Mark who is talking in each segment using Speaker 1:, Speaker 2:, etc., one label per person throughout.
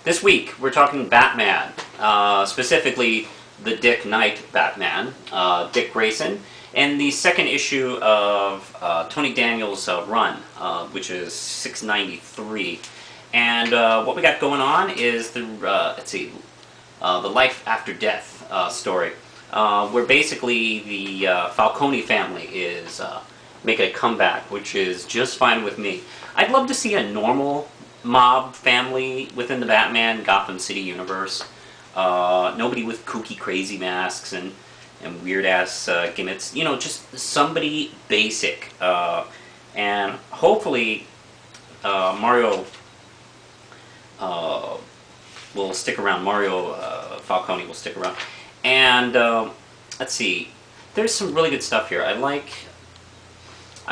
Speaker 1: This week, we're talking Batman, specifically the Dick Knight Batman, Dick Grayson, and the second issue of Tony Daniels' run, which is 693. And what we got going on is the the life after death story, where basically the Falcone family is making a comeback, which is just fine with me. I'd love to see a normal mob family within the Batman Gotham City universe. Nobody with kooky crazy masks and weird ass gimmicks. You know, just somebody basic. And hopefully Mario will stick around. Mario Falcone will stick around. And let's see. There's some really good stuff here. I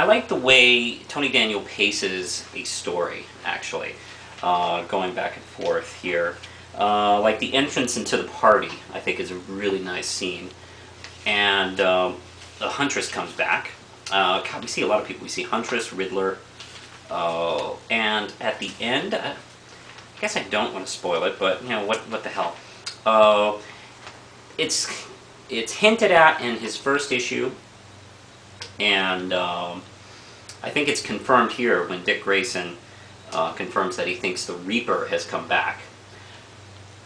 Speaker 1: like the way Tony Daniel paces a story, actually, going back and forth here. Like the entrance into the party, I think, is a really nice scene. And the Huntress comes back. God, we see a lot of people. We see Huntress, Riddler, and at the end, I guess I don't want to spoil it, but you know what the hell. It's hinted at in his first issue. And I think it's confirmed here when Dick Grayson confirms that he thinks the Reaper has come back.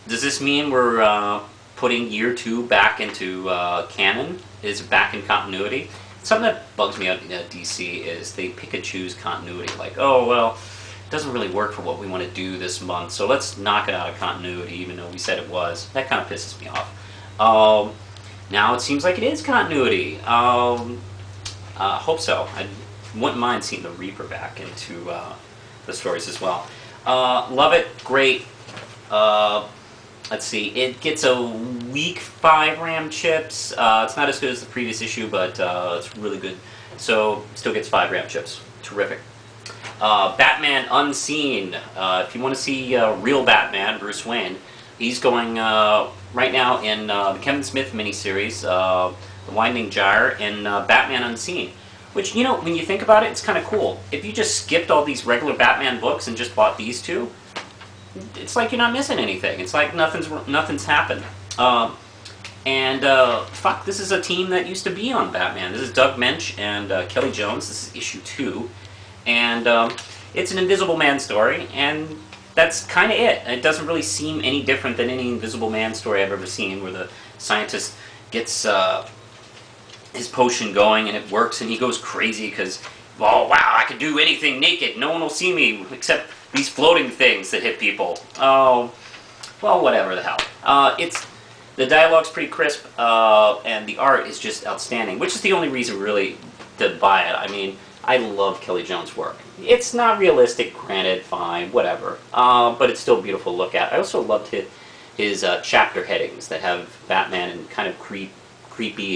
Speaker 1: Does this mean we're putting year 2 back into canon? Is it back in continuity? Something that bugs me out in DC is they pick and choose continuity. Like, oh, well, it doesn't really work for what we want to do this month, so let's knock it out of continuity, even though we said it was. That kind of pisses me off. Now it seems like it is continuity. Hope so. I wouldn't mind seeing the Reaper back into the stories as well. Love it. Great. Let's see. It gets a weak 5 RAM chips. It's not as good as the previous issue, but it's really good. So still gets 5 RAM chips. Terrific. Batman Unseen. If you want to see real Batman, Bruce Wayne, he's going right now in the Kevin Smith miniseries, The Winding Gyre, and Batman Unseen. Which, you know, when you think about it, it's kind of cool. If you just skipped all these regular Batman books and just bought these two, it's like you're not missing anything. It's like nothing's happened. Fuck, this is a team that used to be on Batman. This is Doug Mensch and Kelly Jones. This is issue 2. And it's an Invisible Man story, and that's kind of it. It doesn't really seem any different than any Invisible Man story I've ever seen, where the scientist gets his potion going and it works and he goes crazy because, oh wow, I can do anything naked. No one will see me except these floating things that hit people. Oh, well, whatever the hell. The dialogue's pretty crisp and the art is just outstanding, which is the only reason really to buy it. I mean, I love Kelly Jones' work. It's not realistic, granted, fine, whatever, but it's still beautiful to look at. I also loved his chapter headings that have Batman in kind of creepy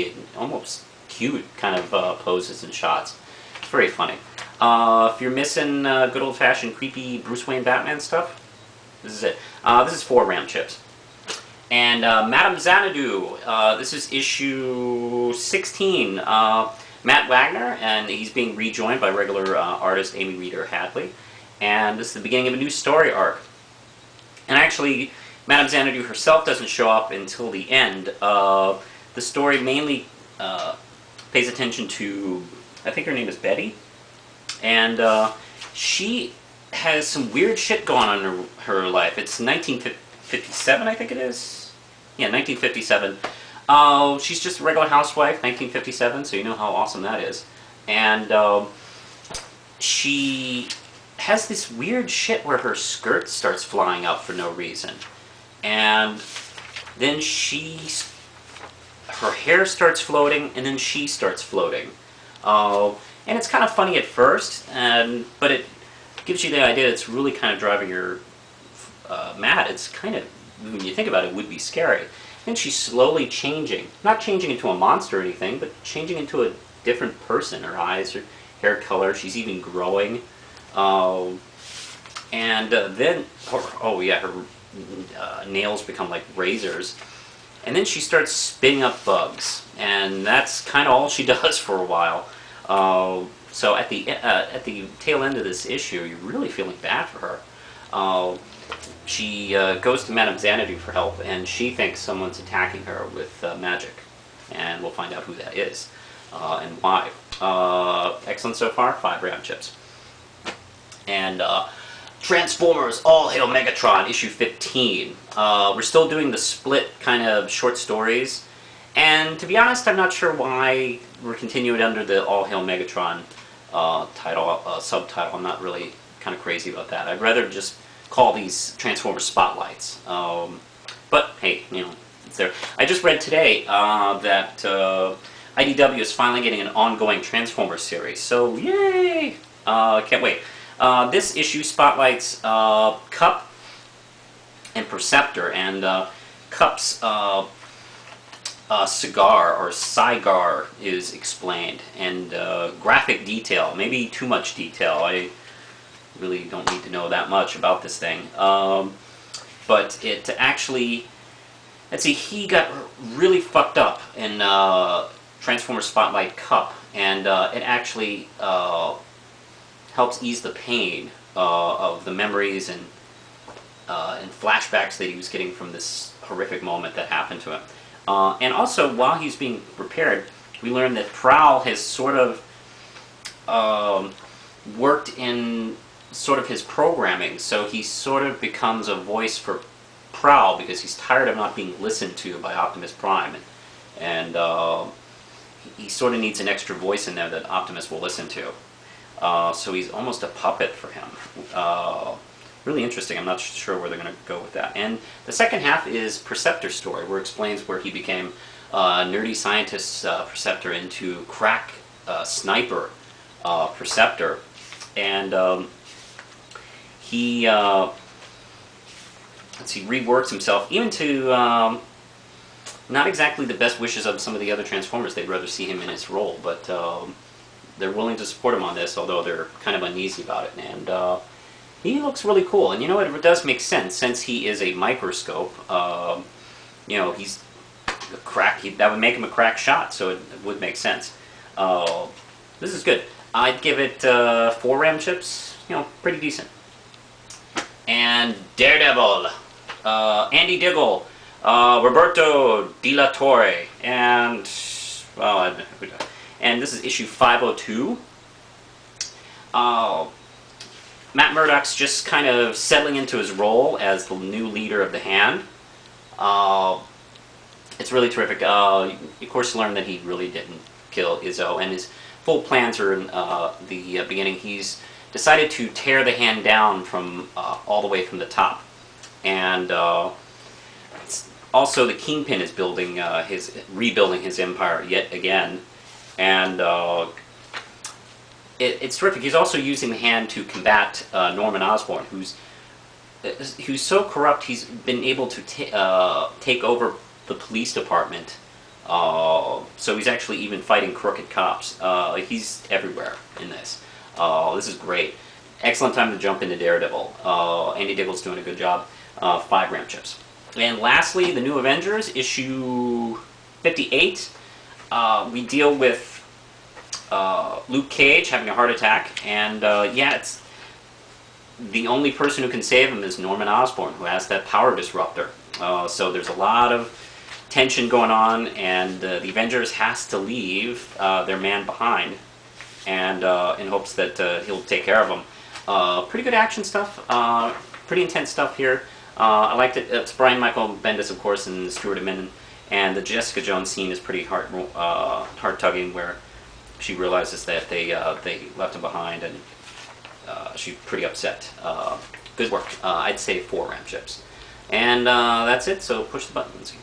Speaker 1: and almost cute kind of poses and shots. It's very funny. If you're missing good old-fashioned creepy Bruce Wayne Batman stuff, this is it. This is 4 RAM chips. And Madame Xanadu, this is issue 16. Matt Wagner, and he's being rejoined by regular artist Amy Reeder Hadley. And this is the beginning of a new story arc. And actually, Madame Xanadu herself doesn't show up until the end. The story mainly pays attention to, I think her name is Betty, and she has some weird shit going on in her life. It's 1957, I think it is. Yeah, 1957. She's just a regular housewife, 1957, so you know how awesome that is. And she has this weird shit where her skirt starts flying up for no reason. And then her hair starts floating, and then she starts floating. And it's kind of funny at first, but it gives you the idea that it's really kind of driving her mad. It's kind of, when you think about it, would be scary. And she's slowly changing. Not changing into a monster or anything, but changing into a different person. Her eyes, her hair color, she's even growing. Then, her nails become like razors. And then she starts spitting up bugs. And that's kind of all she does for a while. So at the tail end of this issue, you're really feeling bad for her. she goes to Madame Xanadu for help, and she thinks someone's attacking her with magic. And we'll find out who that is and why. Excellent so far, 5 round chips. And Transformers All Hail Megatron, issue 15. We're still doing the split kind of short stories. And to be honest, I'm not sure why we're continuing under the All Hail Megatron subtitle. I'm not really kind of crazy about that. I'd rather just call these Transformers Spotlights. But hey, you know, it's there. I just read today that IDW is finally getting an ongoing Transformers series. So yay! Can't wait. This issue spotlights Cup and Perceptor, and Cup's cigar or cigar is explained, and graphic detail, maybe too much detail. I really don't need to know that much about this thing. But it actually, let's see, he got really fucked up in Transformers Spotlight Cup, and it actually helps ease the pain of the memories and flashbacks that he was getting from this horrific moment that happened to him. And also, while he's being repaired, we learn that Prowl has sort of worked in sort of his programming, so he sort of becomes a voice for Prowl because he's tired of not being listened to by Optimus Prime, and he sort of needs an extra voice in there that Optimus will listen to. So he's almost a puppet for him. Really interesting. I'm not sure where they're going to go with that. And the second half is Perceptor's story, where it explains where he became nerdy scientist Perceptor into crack sniper Perceptor. And he reworks himself even to not exactly the best wishes of some of the other Transformers. They'd rather see him in his role, but they're willing to support him on this, although they're kind of uneasy about it. And he looks really cool, and you know what? It does make sense since he is a microscope. You know, he's a crack. That would make him a crack shot, so it would make sense. This is good. I'd give it 4 RAM chips. You know, pretty decent. And Daredevil, Andy Diggle, Roberto De La Torre, and well, and this is issue 502. Matt Murdock's just kind of settling into his role as the new leader of the Hand. It's really terrific. Of course, learn that he really didn't kill Izzo, and his full plans are in the beginning. He's decided to tear the Hand down from all the way from the top, and also the Kingpin is building rebuilding his empire yet again, and it's terrific. He's also using the Hand to combat Norman Osborn, who's so corrupt he's been able to take over the police department. So he's actually even fighting crooked cops. He's everywhere in this. This is great. Excellent time to jump into Daredevil. Andy Diggle's doing a good job. 5 RAM chips. And lastly, the New Avengers, issue 58. We deal with Luke Cage having a heart attack, and yeah, it's the only person who can save him is Norman Osborn, who has that power disruptor. So there's a lot of tension going on, and the Avengers has to leave their man behind, and in hopes that he'll take care of them. Pretty good action stuff, pretty intense stuff here. I liked it. It's Brian Michael Bendis, of course, and Stuart Eminem, and the Jessica Jones scene is pretty heart-tugging, where she realizes that they left him behind, and she's pretty upset. Good work. I'd say 4 RAM chips. And that's it, so push the button and see.